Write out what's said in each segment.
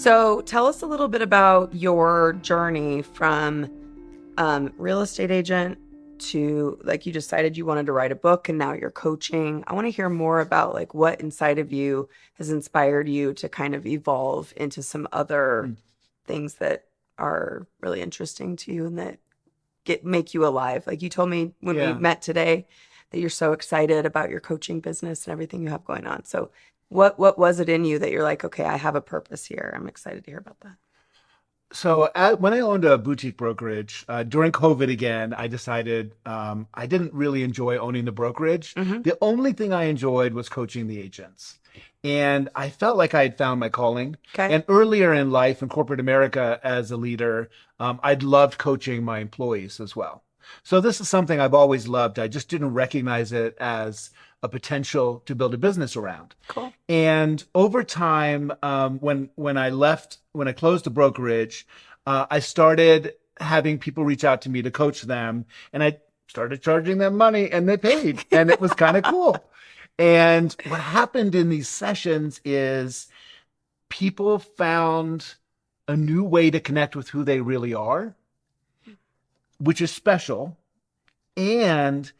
So tell us a little bit about your journey from real estate agent to, like, you decided you wanted to write a book and now you're coaching. I want to hear more about like what inside of you has inspired you to kind of evolve into some other things that are really interesting to you and that make you alive. Like you told me when we met today that you're so excited about your coaching business and everything you have going on. So what was it in you that you're like, okay, I have a purpose here. I'm excited to hear about that. So when I owned a boutique brokerage during COVID again, I decided I didn't really enjoy owning the brokerage. The only thing I enjoyed was coaching the agents. And I felt like I had found my calling. Okay. And earlier in life in corporate America as a leader, I'd loved coaching my employees as well. So this is something I've always loved. I just didn't recognize it as a potential to build a business around. Cool. And over time, when I closed the brokerage, I started having people reach out to me to coach them, and I started charging them money, and they paid, and it was kind of cool. And what happened in these sessions is people found a new way to connect with who they really are, which is special, and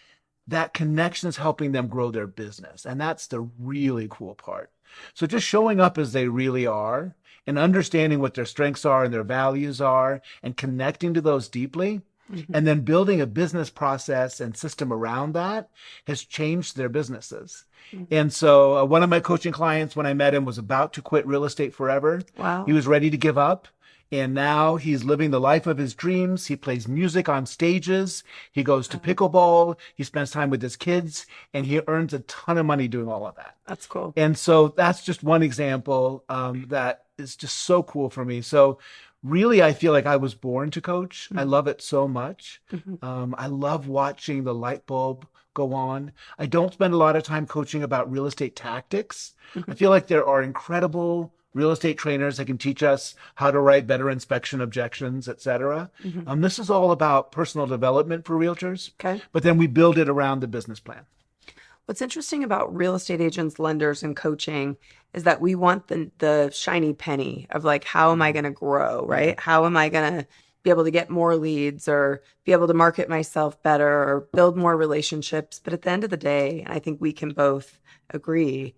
that connection is helping them grow their business. And that's the really cool part. So just showing up as they really are and understanding what their strengths are and their values are and connecting to those deeply, and then building a business process and system around that has changed their businesses. And so one of my coaching clients, when I met him, was about to quit real estate forever. Wow. He was ready to give up. And now he's living the life of his dreams. He plays music on stages. He goes to pickleball. He spends time with his kids, and he earns a ton of money doing all of that. That's cool. And so that's just one example that is just so cool for me. So really, I feel like I was born to coach. I love it so much. I love watching the light bulb go on. I don't spend a lot of time coaching about real estate tactics. I feel like there are incredible real estate trainers that can teach us how to write better inspection objections, et cetera. This is all about personal development for realtors. Okay. But then we build it around the business plan. What's interesting about real estate agents, lenders, and coaching is that we want the shiny penny of like, how am I going to grow, right? How am I going to be able to get more leads or be able to market myself better or build more relationships? But at the end of the day, and I think we can both agree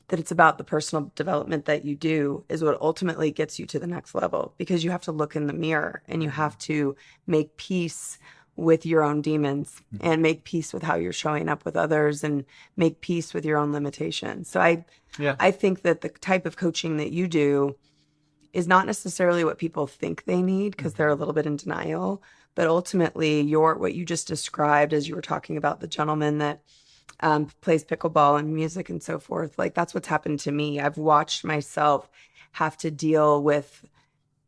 that it's about the personal development that you do is what ultimately gets you to the next level, because you have to look in the mirror and you have to make peace with your own demons and make peace with how you're showing up with others and make peace with your own limitations. So I think that the type of coaching that you do is not necessarily what people think they need because they're a little bit in denial, but ultimately what you just described as you were talking about the gentleman that plays pickleball and music and so forth. Like, that's what's happened to me. I've watched myself have to deal with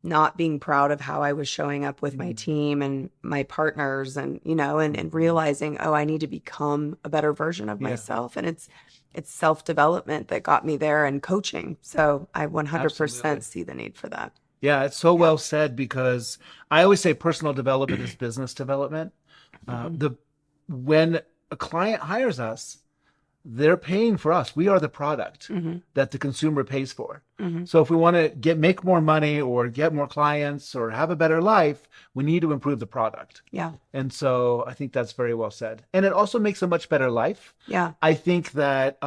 not being proud of how I was showing up with my team and my partners and, and realizing, oh, I need to become a better version of myself. And it's self-development that got me there and coaching. So I 100% see the need for that. Yeah, it's so well said, because I always say personal development is business development. When a client hires us, they're paying for us. We are the product that the consumer pays for. So if we want to make more money or get more clients or have a better life, we need to improve the product. Yeah. And so I think that's very well said. And it also makes a much better life. Yeah. I think that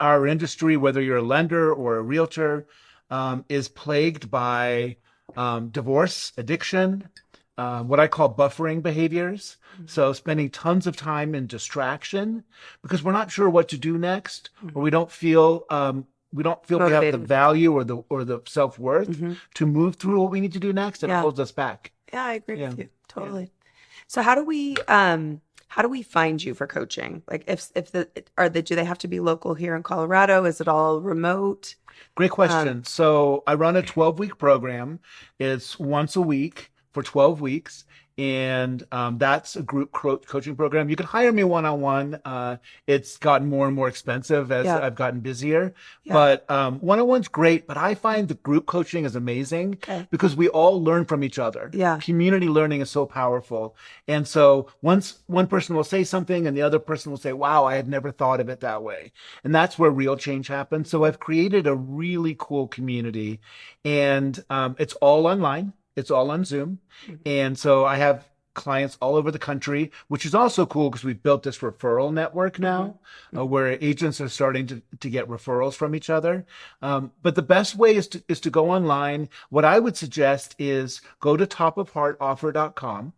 our industry, whether you're a lender or a realtor, is plagued by divorce, addiction, what I call buffering behaviors. So spending tons of time in distraction because we're not sure what to do next, or we don't feel we have the value or the self-worth to move through what we need to do next. It holds us back. Yeah, I agree with you totally. So how do we find you for coaching? Like, do they have to be local here in Colorado? Is it all remote? Great question. So I run a 12-week program. It's once a week. for 12 weeks. And that's a group coaching program. You can hire me one-on-one. It's gotten more and more expensive as Yeah. I've gotten busier. Yeah. But one-on-one's great. But I find the group coaching is amazing Okay. because we all learn from each other. Yeah. Community learning is so powerful. And so once one person will say something and the other person will say, wow, I had never thought of it that way. And that's where real change happens. So I've created a really cool community, and it's all online. It's all on Zoom. And so I have clients all over the country, which is also cool because we've built this referral network now, where agents are starting to get referrals from each other. But the best way is to go online. What I would suggest is go to topofheartoffer.com.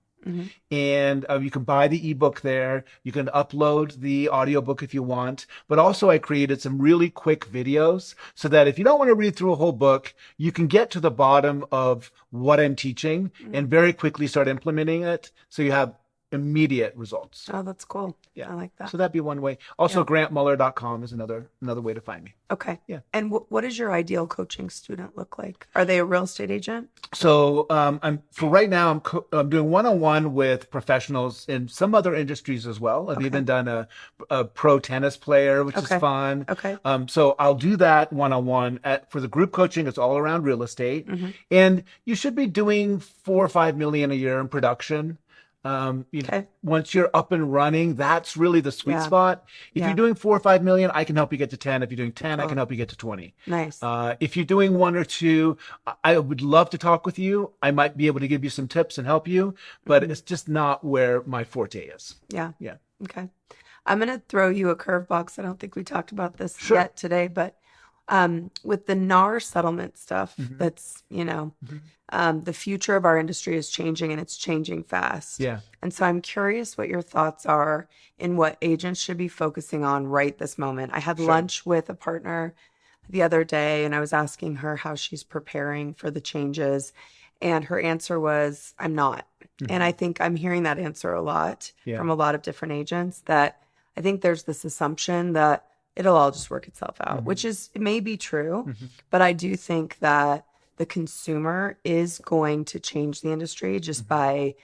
And you can buy the ebook there. You can upload the audiobook if you want. But also I created some really quick videos so that if you don't want to read through a whole book, you can get to the bottom of what I'm teaching and very quickly start implementing it. So you have immediate results. Oh, that's cool. Yeah. I like that. So that'd be one way. Also, Yeah. grantmuller.com is another way to find me. Okay. Yeah. And what does your ideal coaching student look like? Are they a real estate agent? So for right now, I'm doing one-on-one with professionals in some other industries as well. I've even done a pro tennis player, which is fun. Okay. So I'll do that one-on-one. For the group coaching, it's all around real estate, and you should be doing 4 or 5 million a year in production. Once you're up and running, that's really the sweet spot. If you're doing 4 or 5 million, I can help you get to 10. If you're doing 10, I can help you get to 20. Nice. If you're doing 1 or 2, I would love to talk with you. I might be able to give you some tips and help you, but it's just not where my forte is. Yeah. Yeah. Okay. I'm going to throw you a curveball. I don't think we talked about this yet today, but with the NAR settlement stuff, that's, the future of our industry is changing, and it's changing fast. Yeah. And so I'm curious what your thoughts are in what agents should be focusing on right this moment. I had lunch with a partner the other day, and I was asking her how she's preparing for the changes. And her answer was, I'm not. And I think I'm hearing that answer a lot from a lot of different agents, that I think there's this assumption that it'll all just work itself out, which is, it may be true, but I do think that the consumer is going to change the industry just by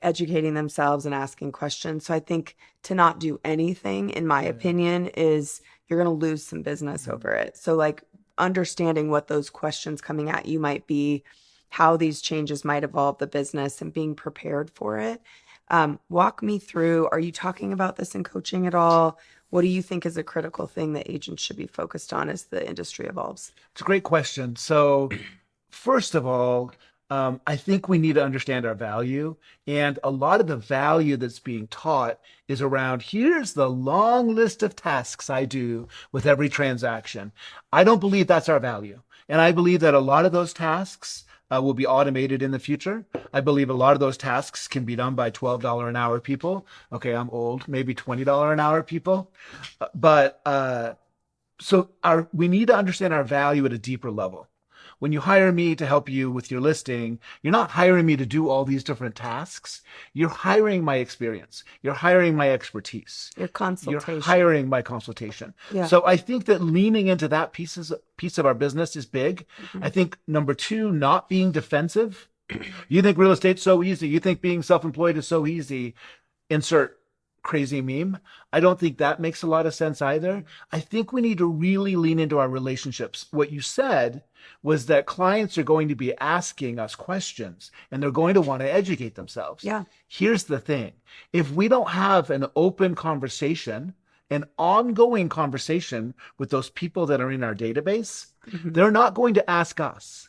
educating themselves and asking questions. So I think to not do anything, in my opinion, is you're going to lose some business over it. So like understanding what those questions coming at you might be, how these changes might evolve the business, and being prepared for it. Walk me through, are you talking about this in coaching at all? What do you think is a critical thing that agents should be focused on as the industry evolves? It's a great question. So first of all, I think we need to understand our value. And a lot of the value that's being taught is around, here's the long list of tasks I do with every transaction. I don't believe that's our value. And I believe that a lot of those tasks will be automated in the future. I believe a lot of those tasks can be done by $12 an hour people. Okay, I'm old, maybe $20 an hour people. We need to understand our value at a deeper level. When you hire me to help you with your listing, you're not hiring me to do all these different tasks. You're hiring my experience. You're hiring my expertise. Your consultation. You're hiring my consultation. Yeah. So I think that leaning into that piece of our business is big. I think number 2, not being defensive. You think real estate's so easy. You think being self-employed is so easy. Insert crazy meme. I don't think that makes a lot of sense either. I think we need to really lean into our relationships. What you said was that clients are going to be asking us questions, and they're going to want to educate themselves. Yeah. Here's the thing. If we don't have an open conversation, an ongoing conversation with those people that are in our database, they're not going to ask us.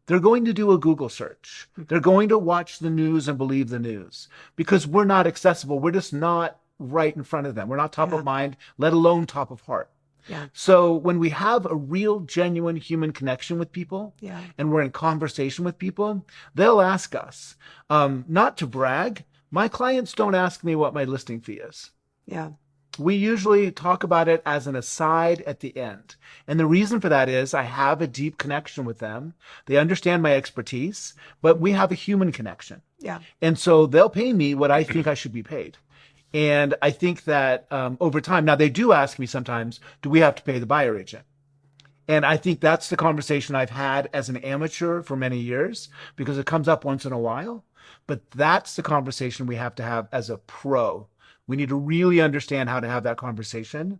They're going to do a Google search. They're going to watch the news and believe the news because we're not accessible. We're just not right in front of them. We're not top of mind, let alone top of heart. Yeah. So when we have a real, genuine human connection with people and we're in conversation with people, they'll ask us. Not to brag, my clients don't ask me what my listing fee is. Yeah. We usually talk about it as an aside at the end. And the reason for that is I have a deep connection with them. They understand my expertise, but we have a human connection. Yeah. And so they'll pay me what I think I should be paid. And I think that over time, now they do ask me sometimes, do we have to pay the buyer agent? And I think that's the conversation I've had as an amateur for many years because it comes up once in a while. But that's the conversation we have to have as a pro. We need to really understand how to have that conversation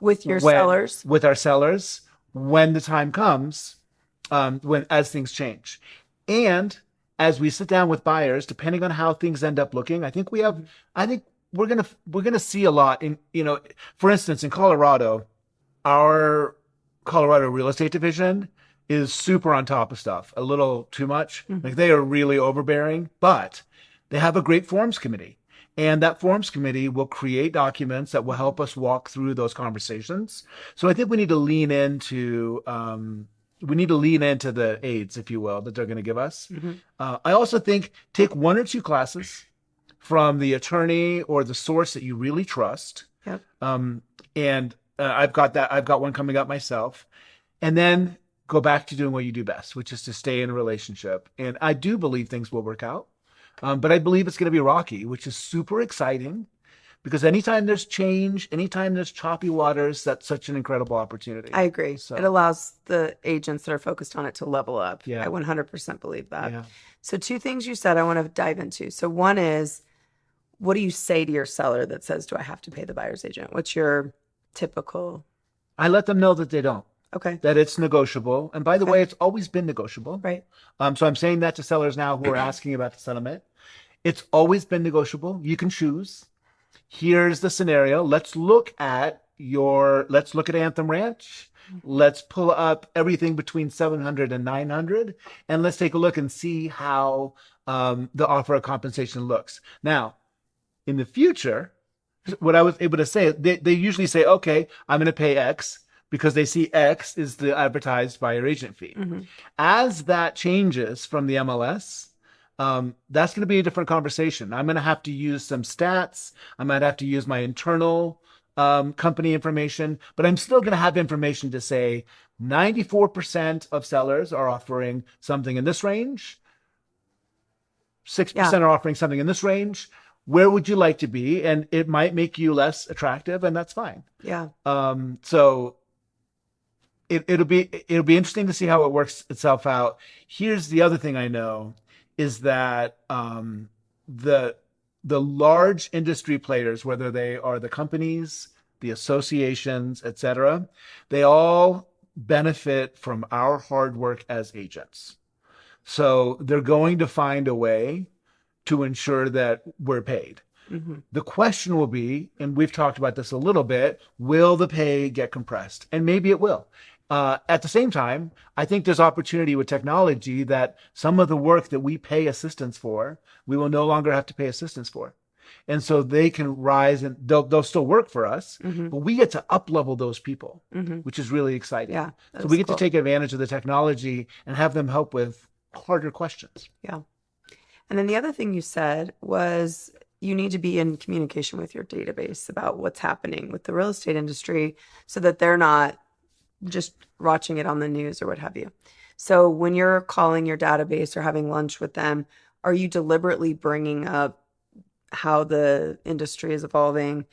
With your when sellers. with our sellers when the time comes, when as things change, and as we sit down with buyers, depending on how things end up looking, I think we're gonna see a lot in for instance, in Colorado, our Colorado real estate division is super on top of stuff, a little too much. Mhm. Like they are really overbearing, but they have a great forms committee. And that forms committee will create documents that will help us walk through those conversations. So I think we need to lean into the aids, if you will, that they're going to give us. Mhm. I also think take one or two classes from the attorney or the source that you really trust. Yep. And I've got that. I've got one coming up myself. And then go back to doing what you do best, which is to stay in a relationship. And I do believe things will work out. But I believe it's going to be rocky, which is super exciting because anytime there's change, anytime there's choppy waters, that's such an incredible opportunity. I agree. So, It allows the agents that are focused on it to level up. I yeah, 100% believe that. yeah. So, two things you said I want to dive into. So, one is, what do you say to your seller that says, do I have to pay the buyer's agent? What's your typical? I let them know that they don't, Okay. that it's negotiable. And by the Okay. way, it's always been negotiable. Right. So I'm saying that to sellers now who are asking about the settlement. It's always been negotiable. You can choose. Here's the scenario. Let's look at Anthem Ranch. Let's pull up everything between 700 and 900, and let's take a look and see how the offer of compensation looks. Now, in the future, what I was able to say, they usually say, okay, I'm going to pay X because they see X is the advertised buyer agent fee. Mm-hmm. As that changes from the MLS, that's going to be a different conversation. I'm going to have to use some stats. I might have to use my internal company information, but I'm still going to have information to say 94% of sellers are offering something in this range. 6% Yeah. are offering something in this range. Where would you like to be? And it might make you less attractive, and that's fine. Yeah. So it'll be interesting to see how it works itself out. Here's the other thing I know is that the large industry players, whether they are the companies, the associations, etc., they all benefit from our hard work as agents. So they're going to find a way to ensure that we're paid. Mm-hmm. The question will be, and we've talked about this a little bit, will the pay get compressed? And maybe it will. At the same time, I think there's opportunity with technology that some of the work that we pay assistants for, we will no longer have to pay assistants for. And so they can rise and they'll still work for us, Mm-hmm. but we get to up level those people, Mm-hmm. which is really exciting. Yeah. That So is we get cool. to take advantage of the technology and have them help with harder questions. Yeah. And then the other thing you said was you need to be in communication with your database about what's happening with the real estate industry so that they're not just watching it on the news or what have you. So when you're calling your database or having lunch with them, are you deliberately bringing up how the industry is evolving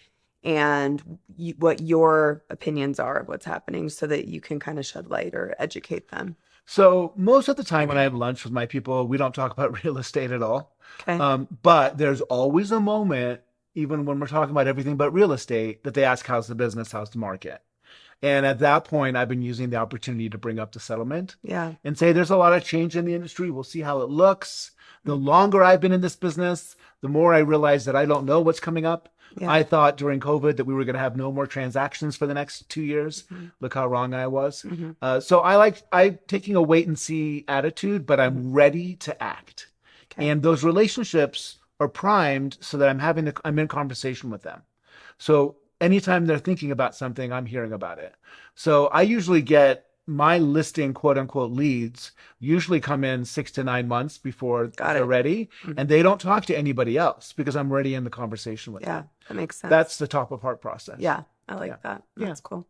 and what your opinions are of what's happening so that you can kind of shed light or educate them? So most of the time when I have lunch with my people, we don't talk about real estate at all. Okay. But there's always a moment, even when we're talking about everything but real estate, that they ask, how's the business? How's the market? And at that point, I've been using the opportunity to bring up the settlement Yeah. and say there's a lot of change in the industry. We'll see how it looks. The longer I've been in this business, the more I realize that I don't know what's coming up. Yeah. I thought during COVID that we were going to have no more transactions for the next 2 years. Mm-hmm. Look how wrong I was. Mm-hmm. So I'm taking a wait and see attitude, but I'm ready to act. Okay. And those relationships are primed so that I'm in conversation with them. So anytime they're thinking about something, I'm hearing about it. So I usually get my listing, quote unquote, leads usually come in 6 to 9 months before Got they're it. ready. Mhm. And they don't talk to anybody else because I'm already in the conversation with Yeah, them. that makes sense. That's the top of heart process. Yeah, I like Yeah. that. Yeah. That's cool.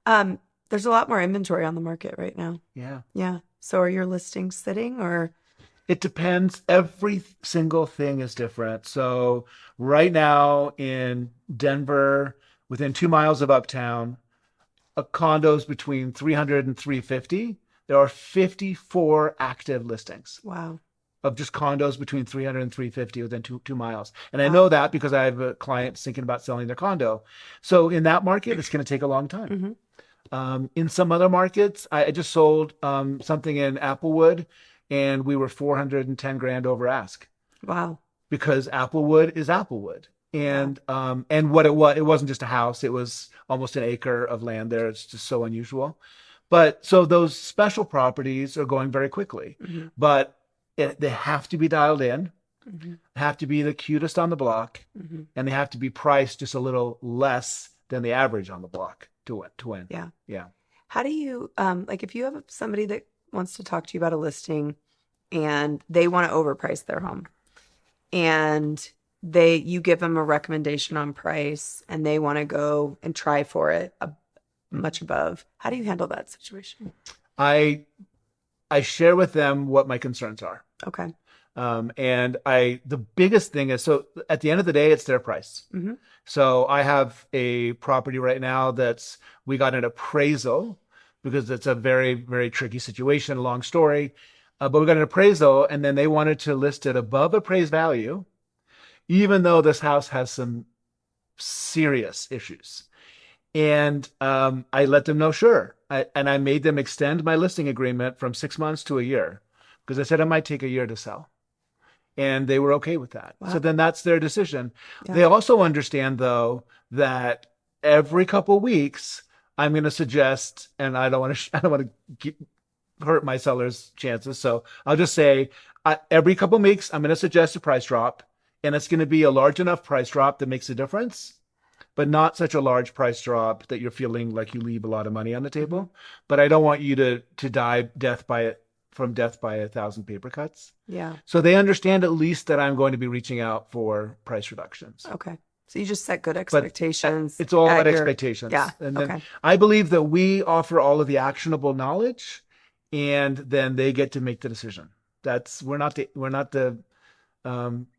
There's a lot more inventory on the market right now. Yeah. Yeah. So are your listings sitting or? It depends. Every single thing is different. So right now in Denver, within 2 miles of Uptown, condos between 300 and 350, there are 54 active listings Wow. of just condos between 300 and 350 within 2 miles. And I Wow. know that because I have a client thinking about selling their condo. So in that market, it's going to take a long time. Hmm. In some other markets, I just sold something in Applewood, and we were 410 grand over ask Wow. because Applewood is Applewood. Yeah. And what it wasn't just a house; it was almost an acre of land there. It's just so unusual. But so those special properties are going very quickly, Hmm. but they have to be dialed in, Hmm. have to be the cutest on the block, Hmm. and they have to be priced just a little less than the average on the block to win. Yeah. Yeah. How do you, like, if you have somebody that wants to talk to you about a listing and they want to overprice their home and you give them a recommendation on price and they want to go and try for it much above, how do you handle that situation? I I share with them what my concerns are. Okay. And the biggest thing is, so at the end of the day, it's their price. Hmm. So I have a property right now we got an appraisal because it's a very, very tricky situation, long story. But we got an appraisal and then they wanted to list it above appraised value, even though this house has some serious issues. And I let them know, sure. And I made them extend my listing agreement from 6 months to a year because I said it might take a year to sell. And they were okay with that. Wow. So then that's their decision. Yeah. They also understand, though, that every couple weeks I'm going to suggest, and I don't want to hurt my seller's chances. So I'll just say every couple of weeks I'm going to suggest a price drop, and it's going to be a large enough price drop that makes a difference, but not such a large price drop that you're feeling like you leave a lot of money on the table. But I don't want you to die death by 1,000 paper cuts. Yeah. So they understand at least that I'm going to be reaching out for price reductions. Okay. So you just set good But expectations. it's all at about your- expectations. Yeah. And then Okay. I believe that we offer all of the actionable knowledge, and then they get to make the decision. We're not the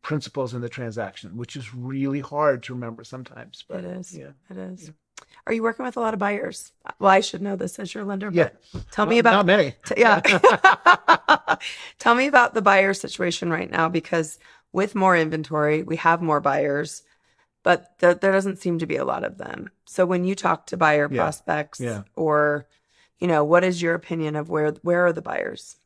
principals in the transaction, which is really hard to remember sometimes. But It is. yeah. It is. Yeah. Are you working with a lot of buyers? Well, I should know this as your lender, Yeah. but tell me Well, about not many. yeah. Tell me about the buyer situation right now, because with more inventory, we have more buyers, but there doesn't seem to be a lot of them. So when you talk to buyer Yeah. prospects, Yeah. or what is your opinion of where are the buyers?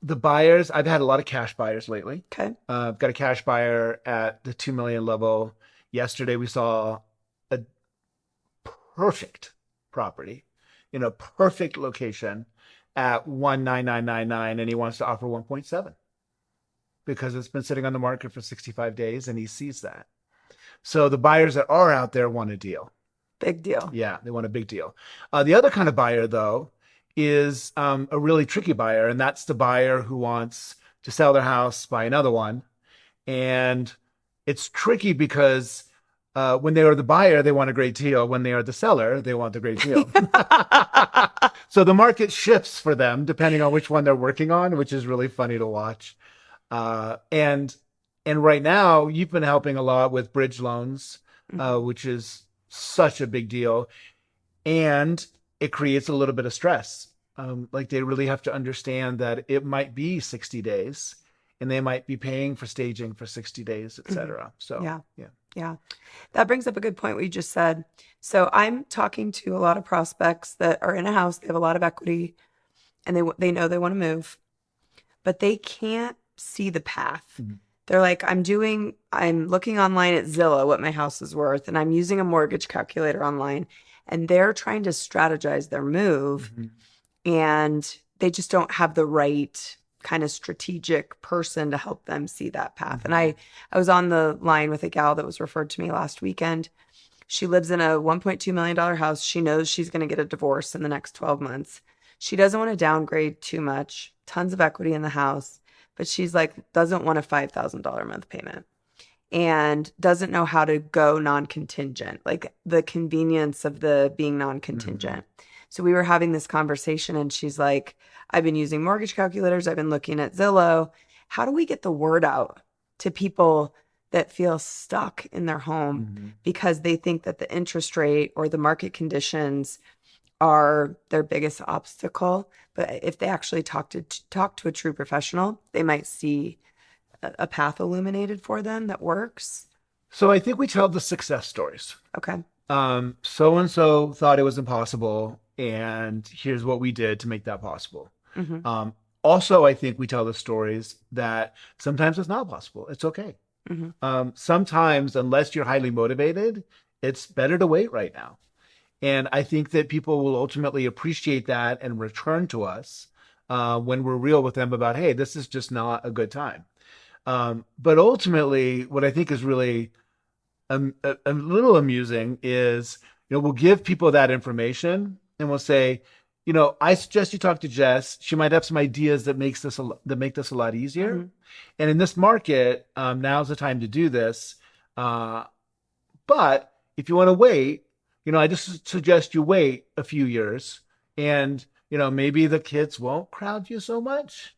The buyers, I've had a lot of cash buyers lately. Okay. I've got a cash buyer at the 2 million level. Yesterday we saw a perfect property in a perfect location at 19999, and he wants to offer 1.7 because it's been sitting on the market for 65 days and he sees that. So the buyers that are out there want a deal. Big deal. Yeah, they want a big deal. The other kind of buyer, though, is a really tricky buyer, and that's the buyer who wants to sell their house, buy another one. And it's tricky because when they are the buyer, they want a great deal. When they are the seller, they want a great deal. So the market shifts for them depending on which one they're working on, which is really funny to watch. And right now, you've been helping a lot with bridge loans, which is such a big deal. And it creates a little bit of stress. Like they really have to understand that it might be 60 days and they might be paying for staging for 60 days, et cetera. So, Yeah. yeah. Yeah. That brings up a good point what you just said. So I'm talking to a lot of prospects that are in a house, they have a lot of equity, and they know they want to move, but they can't see the path. Mhm. They're like, I'm looking online at Zillow what my house is worth, and I'm using a mortgage calculator online, and they're trying to strategize their move, Mhm. and they just don't have the right kind of strategic person to help them see that path. And I was on the line with a gal that was referred to me last weekend. She lives in a $1.2 million house. She knows she's going to get a divorce in the next 12 months. She doesn't want to downgrade too much, tons of equity in the house, but she's like, doesn't want a $5,000 a month payment and doesn't know how to go non-contingent, like the convenience of the being non-contingent. So we were having this conversation and she's like, I've been using mortgage calculators. I've been looking at Zillow. How do we get the word out to people that feel stuck in their home Mm-hmm. because they think that the interest rate or the market conditions are their biggest obstacle. But if they actually talk to a true professional, they might see a path illuminated for them that works. So I think we tell the success stories. Okay. So and so thought it was impossible, and here's what we did to make that possible. Hmm. Um, Also, I think we tell the stories that sometimes it's not possible. It's okay. Hmm. Sometimes, unless you're highly motivated, it's better to wait right now. And I think that people will ultimately appreciate that and return to us when we're real with them about, hey, this is just not a good time. But ultimately, what I think is really a little amusing is, we'll give people that information and we'll say, I suggest you talk to Jess. She might have some ideas that make this a lot easier. Hmm. And in this market, now's the time to do this. Uh, but if you want to wait, I just suggest you wait a few years, and maybe the kids won't crowd you so much.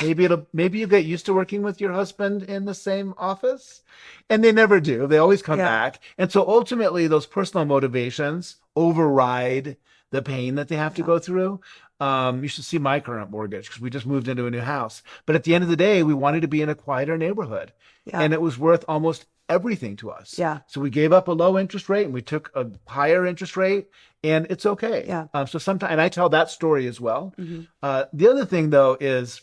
Maybe you get used to working with your husband in the same office, and they never do. They always come Yeah. back. And so ultimately those personal motivations override the pain that they have to Yeah. go through. You should see my current mortgage because we just moved into a new house. But at the end of the day, we wanted to be in a quieter neighborhood, Yeah. and it was worth almost everything to us. Yeah. So we gave up a low interest rate and we took a higher interest rate, and it's okay. Yeah. So sometimes, and I tell that story as well. Hmm. The other thing though is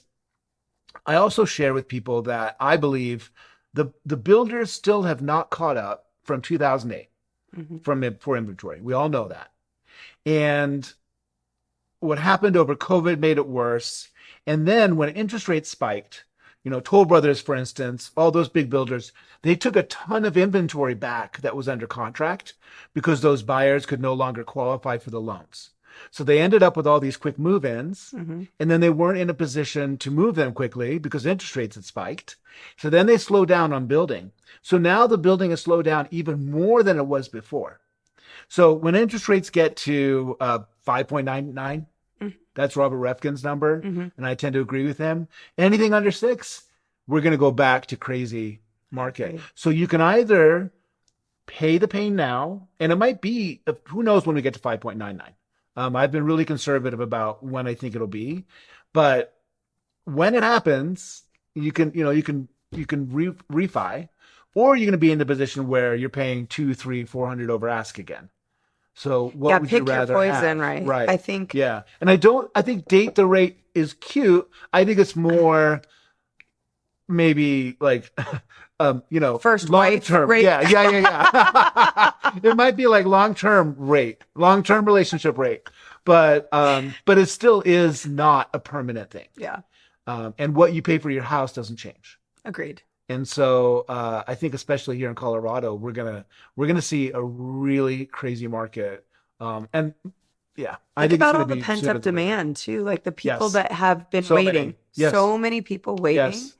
I also share with people that I believe the builders still have not caught up from 2008 Hmm. for inventory. We all know that. And what happened over COVID made it worse. And then when interest rates spiked, Toll Brothers, for instance, all those big builders, they took a ton of inventory back that was under contract because those buyers could no longer qualify for the loans. So they ended up with all these quick move-ins, Hmm. and then they weren't in a position to move them quickly because interest rates had spiked. So then they slowed down on building. So now the building has slowed down even more than it was before. So when interest rates get to 5.99, that's Robert Refkin's number, Hmm. and I tend to agree with him. Anything under 6, we're going to go back to crazy I market. agree. So you can either pay the pain now, and it might be, who knows when we get to 5.99. I've been really conservative about when I think it'll be, but when it happens, you can refi, or you're going to be in the position where you're paying 2, 3, 400 over ask again. So what Yeah. would you Pick your rather poison, have? right? Right. I think, Yeah. And I think date the rate is cute. I think it's more maybe like, first long wife, term. right? Yeah. Yeah. Yeah. Yeah. It might be like long term relationship rate, but it still is not a permanent thing. Yeah. And what you pay for your house doesn't change. Agreed. And so I think especially here in Colorado, we're gonna see a really crazy market. And yeah, I Think think it's about gonna all the be pent sooner up than later. demand too, like the people Yes. that have been So many. waiting, Yes. so many people waiting. Yes.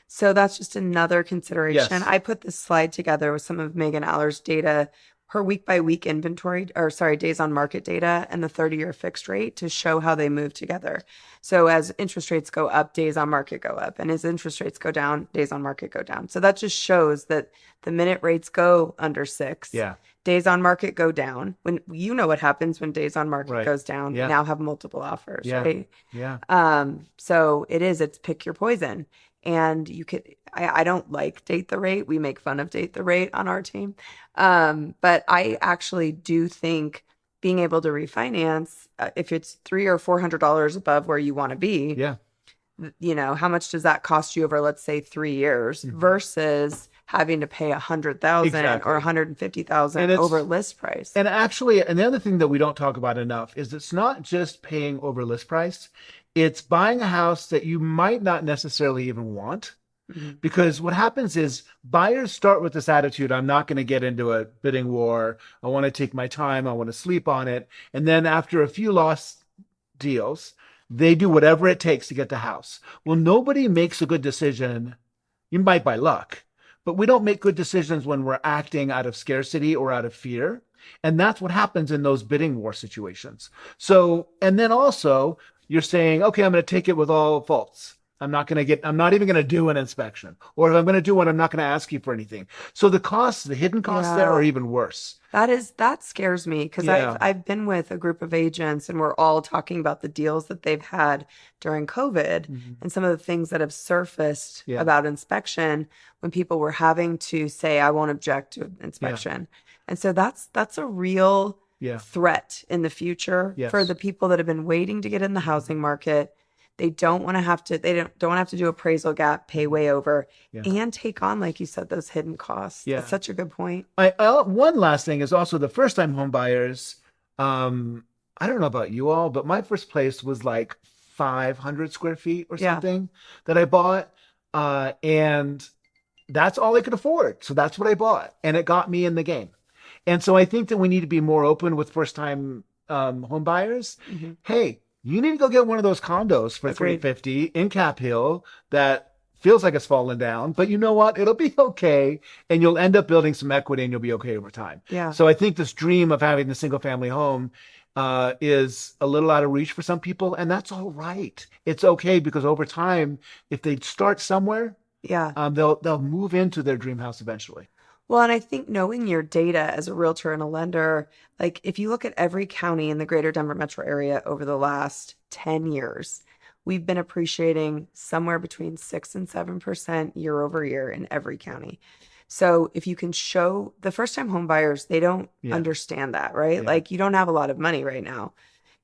So that's just another consideration. Yes. I put this slide together with some of Megan Aller's data, her week by week inventory, or sorry, days on market data and the 30-year fixed rate to show how they move together. So as interest rates go up, days on market go up. And as interest rates go down, days on market go down. So that just shows that the minute rates go under 6, Yeah. days on market go down. When you know what happens when days on market Right. goes down, you Yeah. now have multiple offers, Yeah. right? Yeah. So it's pick your poison. And I don't like date the rate. We make fun of date the rate on our team. But I actually do think being able to refinance, if it's $300 or $400 above where you want to be, Yeah. how much does that cost you over, let's say, 3 years Mhm. versus having to pay 100,000 Exactly. or 150,000 And it's over list price? and actually, and the other thing that we don't talk about enough is it's not just paying over list price. It's buying a house that you might not necessarily even want. Mhm. Because what happens is buyers start with this attitude, I'm not going to get into a bidding war. I want to take my time. I want to sleep on it. And then after a few lost deals, they do whatever it takes to get the house. Well, nobody makes a good decision. You might by luck, but we don't make good decisions when we're acting out of scarcity or out of fear. And that's what happens in those bidding war situations. So, and then also you're saying, okay, I'm going to take it with all faults. I'm not even going to do an inspection. Or if I'm going to do one, I'm not going to ask you for anything. So the hidden costs there are Yeah. even worse. That scares me because I've Yeah. I've been with a group of agents and we're all talking about the deals that they've had during COVID Mhm. and some of the things that have surfaced Yeah. about inspection when people were having to say, I won't object to Yeah. inspection. And so that's a real Yeah. threat in the future for the Yes. people that have been waiting to get in the Mhm. housing market. They don't want to have to do appraisal gap, pay Mhm. way over, Yeah. and take on, like you said, those hidden costs. That's Yeah. such a good point. One last thing is also the first time home buyers. Um, I don't know about you all, but my first place was like 500 square feet or Yeah. something that I bought. And that's all I could afford. So that's what I bought. And it got me in the game. And so I think that we need to be more open with first time home buyers. Hmm. Hey, you need to go get one of those condos for Agreed. 350 in Cap Hill that feels like it's fallen down, but you know what? It'll be okay. And you'll end up building some equity and you'll be okay over time. Yeah. So I think this dream of having the single family home is a little out of reach for some people. And that's all right. It's okay because over time, if they start somewhere, Yeah. they'll move into their dream house eventually. Well, and I think knowing your data as a realtor and a lender, like if you look at every county in the greater Denver metro area over the last 10 years, we've been appreciating somewhere between 6 and 7% year over year in every county. So if you can show the first time home buyers, they don't Yeah, understand that, right? yeah, Like you don't have a lot of money right now.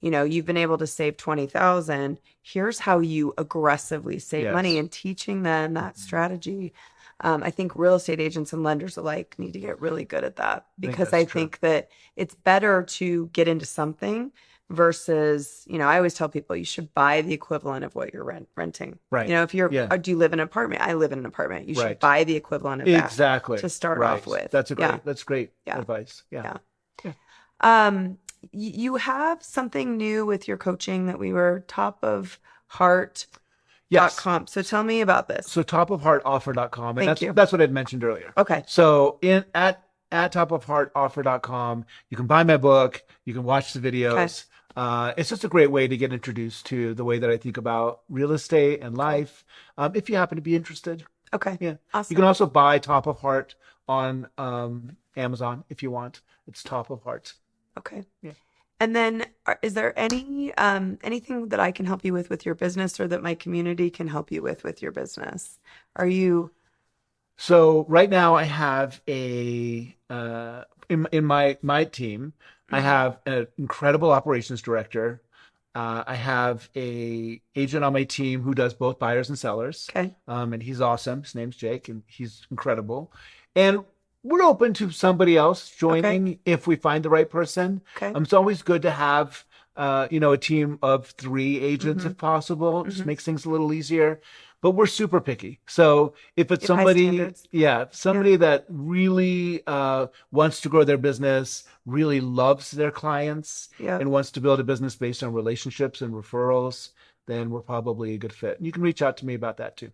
You've been able to save 20,000. Here's how you aggressively save money yes. and teaching them that Mhm. strategy. I think real estate agents and lenders alike need to get really good at that I think because that's I true. think that it's better to get into something versus, I always tell people you should buy the equivalent of what you're renting. Right. If you're, Yeah, do you live in an apartment? I live in an apartment. You should right. buy the equivalent of that Exactly. to start off Right. with. Yeah, That's great yeah, advice. Yeah. yeah. Yeah. You have something new with your coaching that we were top of Yes. heart.com. So tell me about this. So topofheartoffer.com, and Thank you. that's what I'd mentioned earlier. Okay. So at topofheartoffer.com, you can buy my book, you can watch the Okay. videos. It's just a great way to get introduced to the way that I think about real estate and Cool. life. If you happen to be interested, Okay. yeah. You can Awesome. also buy Top of Heart on Amazon if you want. It's Top of Heart. Okay. Yeah. And then is there anything that I can help you with your business or that my community can help you with your business? Are you So right now I have in my team, I Mhm. have an incredible operations director. I have a agent on my team who does both buyers and sellers, Okay. and he's awesome. His name's Jake, and he's incredible. And we're open to somebody else Okay. joining if we find the right person. Okay. It's always good to have, a team of three agents Hmm. if possible. Just Hmm. makes things a little easier. But we're super picky. So if it's You have high somebody, standards. yeah, Yeah. somebody that really wants to grow their business, really loves their clients, Yeah. and wants to build a business based on relationships and referrals, then we're probably a good fit. And you can reach out to me about that too.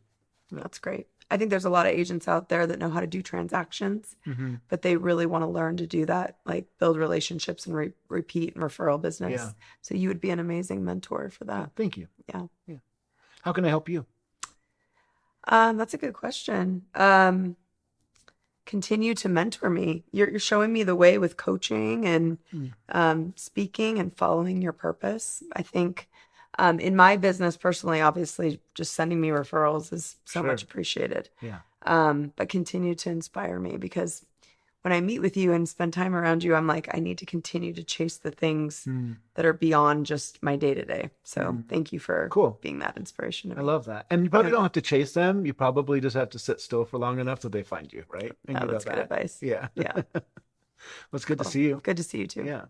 Yeah. That's great. I think there's a lot of agents out there that know how to do transactions, Hmm. but they really want to learn to do that, like build relationships and repeat and referral Yeah. business. So you would be an amazing mentor for Yeah. that. Thank you. Yeah. Yeah. How can I help you? That's a good question. Continue to mentor me. You're showing me the way with coaching and Mm. speaking and following your purpose. I think in my business personally, obviously, just sending me referrals is so much Sure. appreciated. Yeah. But continue to inspire me because when I meet with you and spend time around you, I'm like, I need to continue to chase the things Mm. that are beyond just my day to day. So Mm. thank you for Cool. being that inspiration to I me. love that. And you probably Yeah, don't have to chase them. You probably just have to sit still for long enough till they find you, right? And yeah, you know that's good that. advice. Yeah. Yeah, Well, it's good to cool. see you. Good to see you too. Yeah.